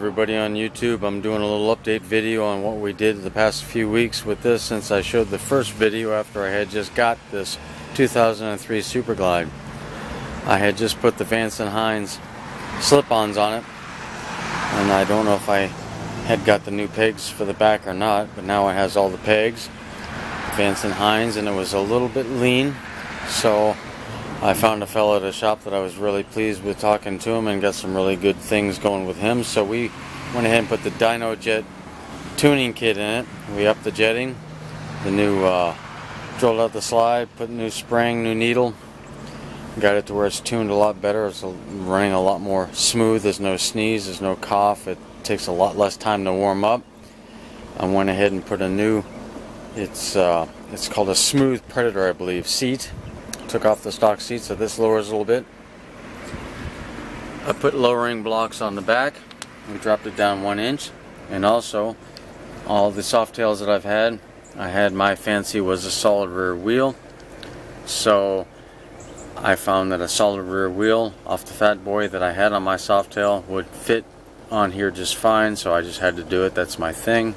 Everybody on YouTube, I'm doing a little update video on what we did the past few weeks with this, since I showed the first video after I had just got this 2003 Superglide. I had just put the Vance & Hines slip-ons on it, and I don't know if I had got the new pegs for the back or not, but now it has all the pegs, Vance & Hines, and it was a little bit lean, so I found a fellow at a shop that I was really pleased with talking to him and got some really good things going with him. So we went ahead and put the Dyno Jet tuning kit in it. We upped the jetting, the new drilled out the slide, put new spring, new needle, got it to where it's tuned a lot better. It's running a lot more smooth. There's no sneeze, there's no cough. It takes a lot less time to warm up. I went ahead and put a new, it's called a Smooth Predator, I believe, seat. Took off the stock seat, so this lowers a little bit. I put lowering blocks on the back. We dropped it down 1 inch, and also all the soft tails that I've had, my fancy was a solid rear wheel, so I found that a solid rear wheel off the Fat Boy that I had on my soft tail would fit on here just fine, so I just had to do it. That's my thing.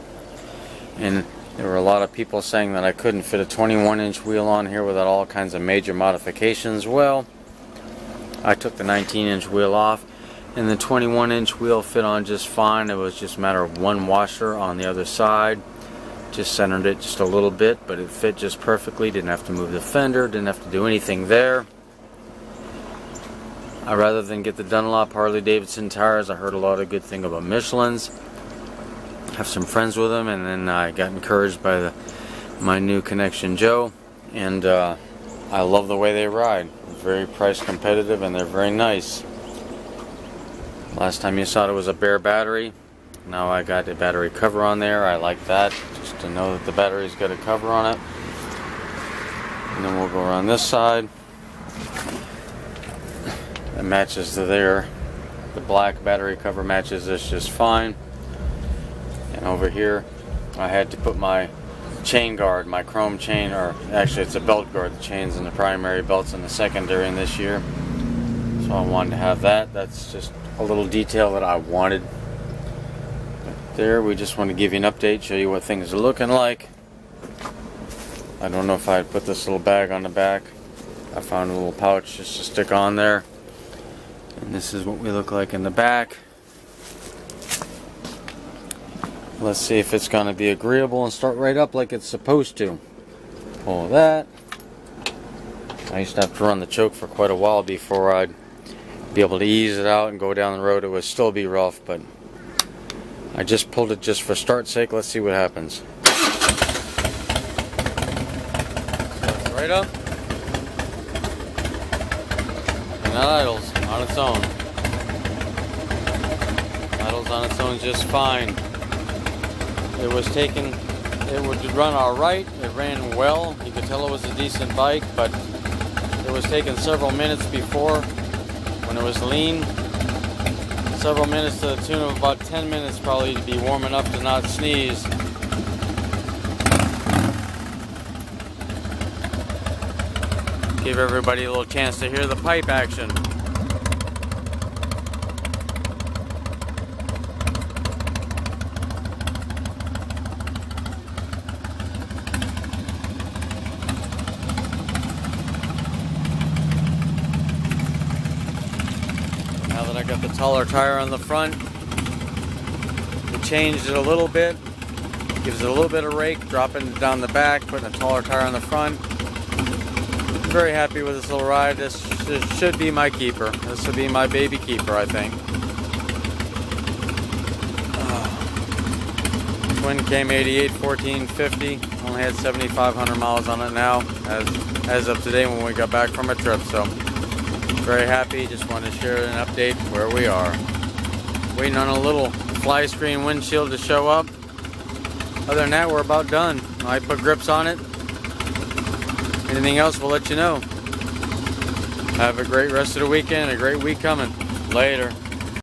And there were a lot of people saying that I couldn't fit a 21-inch wheel on here without all kinds of major modifications. Well, I took the 19-inch wheel off, and the 21-inch wheel fit on just fine. It was just a matter of one washer on the other side. Just centered it just a little bit, but it fit just perfectly. Didn't have to move the fender, didn't have to do anything there. Rather than get the Dunlop Harley Davidson tires, I heard a lot of good things about Michelin's. Have some friends with them, and then I got encouraged by my new connection Joe, and I love the way they ride. Very price competitive, and they're very nice. Last time you saw it was a bare battery. Now I got a battery cover on there. I like that, just to know that the battery's got a cover on it. And then we'll go around this side. It matches to there. The black battery cover matches this just fine. And over here I had to put my chain guard, my chrome chain, or actually it's a belt guard. The chain's in the primary, belt's in the secondary in this year. So I wanted to have that. That's just a little detail that I wanted. But there, we just want to give you an update, show you what things are looking like. I don't know if I'd put this little bag on the back. I found a little pouch just to stick on there. And this is what we look like in the back. Let's see if it's going to be agreeable and start right up like it's supposed to. Pull that. I used to have to run the choke for quite a while before I'd be able to ease it out and go down the road. It would still be rough, but I just pulled it just for start's sake. Let's see what happens. So right up. And that idles on its own. Idles on its own just fine. It would run alright, it ran well, you could tell it was a decent bike, but it was taking several minutes before when it was lean. Several minutes to the tune of about 10 minutes probably to be warm enough to not sneeze. Give everybody a little chance to hear the pipe action. Now that I got the taller tire on the front, we changed it a little bit. Gives it a little bit of rake, dropping it down the back, putting a taller tire on the front. Very happy with this little ride. This should be my keeper. This will be my baby keeper, I think. Twin came 88, 14, 50. Only had 7,500 miles on it now, as of today when we got back from a trip. So very happy. Just wanted to share an update where we are. Waiting on a little fly screen windshield to show up. Other than that, we're about done. I put grips on it. Anything else, we'll let you know. Have a great rest of the weekend, a great week coming. Later.